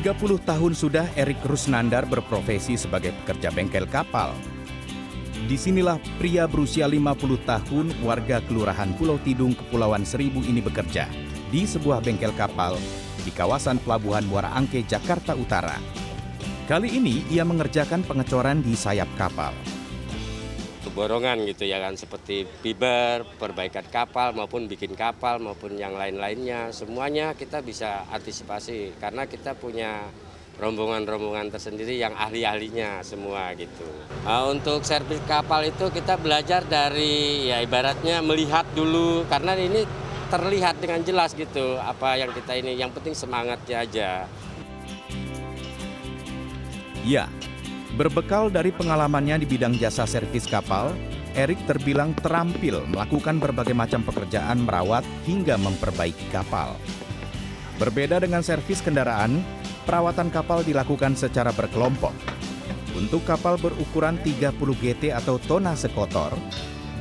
30 tahun sudah Erik Rusnandar berprofesi sebagai pekerja bengkel kapal. Disinilah pria berusia 50 tahun warga Kelurahan Pulau Tidung, Kepulauan Seribu ini bekerja di sebuah bengkel kapal di kawasan Pelabuhan Muara Angke, Jakarta Utara. Kali ini ia mengerjakan pengecoran di sayap kapal. Borongan gitu ya kan, seperti fiber, perbaikan kapal maupun bikin kapal maupun yang lain-lainnya, semuanya kita bisa antisipasi karena kita punya rombongan-rombongan tersendiri yang ahli-ahlinya semua gitu. Untuk servis kapal itu kita belajar dari ya ibaratnya melihat dulu karena ini terlihat dengan jelas gitu apa yang kita ini, yang penting semangatnya aja. Ya, berbekal dari pengalamannya di bidang jasa servis kapal, Erik terbilang terampil melakukan berbagai macam pekerjaan merawat hingga memperbaiki kapal. Berbeda dengan servis kendaraan, perawatan kapal dilakukan secara berkelompok. Untuk kapal berukuran 30 GT atau tonnase kotor,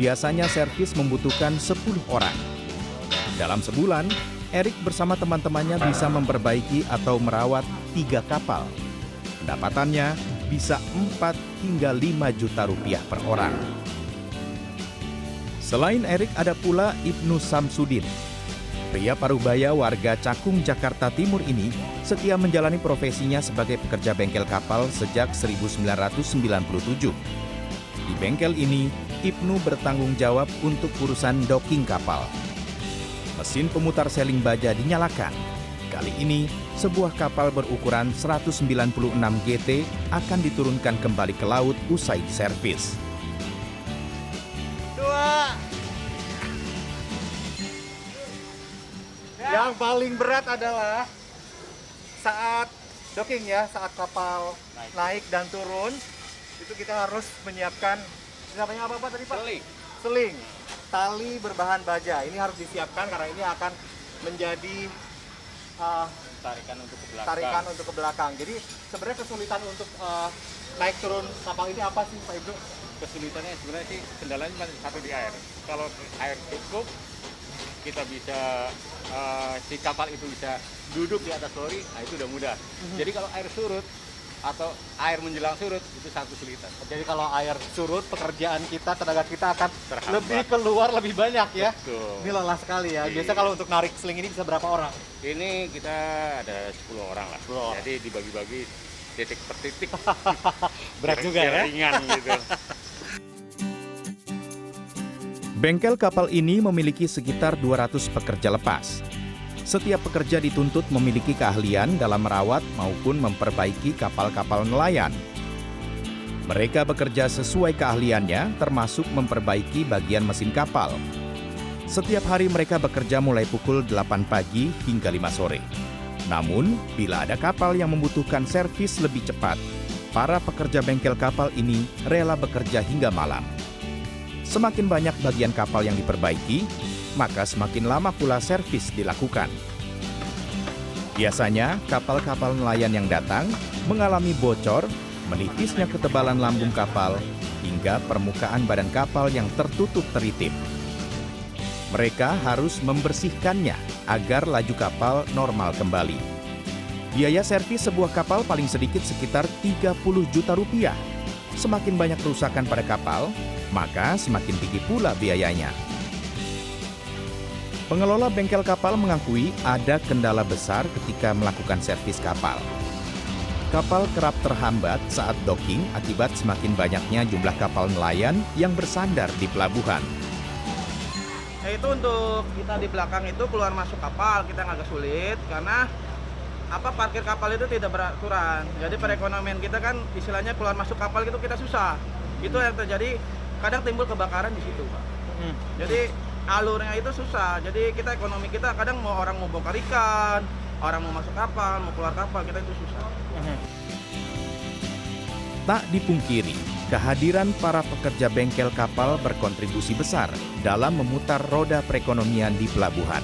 biasanya servis membutuhkan 10 orang. Dalam sebulan, Erik bersama teman-temannya bisa memperbaiki atau merawat 3 kapal. Pendapatannya bisa 4 hingga 5 juta rupiah per orang. Selain Erik ada pula Ibnu Samsudin. Pria parubaya warga Cakung, Jakarta Timur ini setia menjalani profesinya sebagai pekerja bengkel kapal sejak 1997. Di bengkel ini, Ibnu bertanggung jawab untuk urusan docking kapal. Mesin pemutar seling baja dinyalakan. Kali ini, sebuah kapal berukuran 196 GT akan diturunkan kembali ke laut usai diservis. 2. Yang paling berat adalah saat docking ya, saat kapal naik dan turun, itu kita harus menyiapkan, namanya apa tadi Pak? Seling. Tali berbahan baja, ini harus disiapkan karena ini akan menjadi tarikan untuk ke belakang. Jadi sebenarnya kesulitan untuk naik turun kapal ini apa sih Pak Ibnu? Kesulitannya sebenarnya sih kendalanya cuma satu di air. Kalau air cukup, kita bisa si kapal itu bisa duduk di atas lori, nah itu udah mudah. Jadi kalau air surut atau air menjelang surut itu satu kesulitan. Jadi kalau air surut, pekerjaan kita, tenaga kita akan Terhambat. lebih keluar lebih banyak ya. Betul. Ini lelah sekali ya. Biasa kalau untuk narik seling ini bisa berapa orang? Ini kita ada 10 orang lah. 10 orang. Jadi dibagi-bagi titik per titik. Berat juga Biar ya. ringan gitu. Bengkel kapal ini memiliki sekitar 200 pekerja lepas. Setiap pekerja dituntut memiliki keahlian dalam merawat maupun memperbaiki kapal-kapal nelayan. Mereka bekerja sesuai keahliannya, termasuk memperbaiki bagian mesin kapal. Setiap hari mereka bekerja mulai pukul 8 pagi hingga 5 sore. Namun, bila ada kapal yang membutuhkan servis lebih cepat, para pekerja bengkel kapal ini rela bekerja hingga malam. Semakin banyak bagian kapal yang diperbaiki, maka semakin lama pula servis dilakukan. Biasanya, kapal-kapal nelayan yang datang mengalami bocor, menipisnya ketebalan lambung kapal, hingga permukaan badan kapal yang tertutup teritip. Mereka harus membersihkannya agar laju kapal normal kembali. Biaya servis sebuah kapal paling sedikit sekitar 30 juta rupiah. Semakin banyak kerusakan pada kapal, maka semakin tinggi pula biayanya. Pengelola bengkel kapal mengakui ada kendala besar ketika melakukan servis kapal. Kapal kerap terhambat saat docking akibat semakin banyaknya jumlah kapal nelayan yang bersandar di pelabuhan. Itu untuk kita di belakang itu keluar masuk kapal kita agak sulit karena parkir kapal itu tidak beraturan. Jadi perekonomian kita kan istilahnya keluar masuk kapal itu kita susah. Itu yang terjadi, kadang timbul kebakaran di situ, Pak. Jadi alurnya itu susah. Jadi kita ekonomi kita kadang orang mau bongkar ikan, orang mau masuk kapal, mau keluar kapal, kita itu susah. Tak dipungkiri, kehadiran para pekerja bengkel kapal berkontribusi besar dalam memutar roda perekonomian di pelabuhan.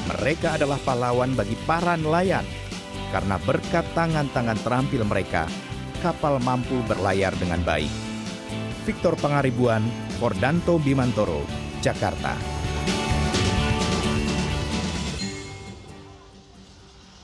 Mereka adalah pahlawan bagi para nelayan. Karena berkat tangan-tangan terampil mereka, kapal mampu berlayar dengan baik. Victor Pangaribuan, Fordanto Bimantoro, Jakarta.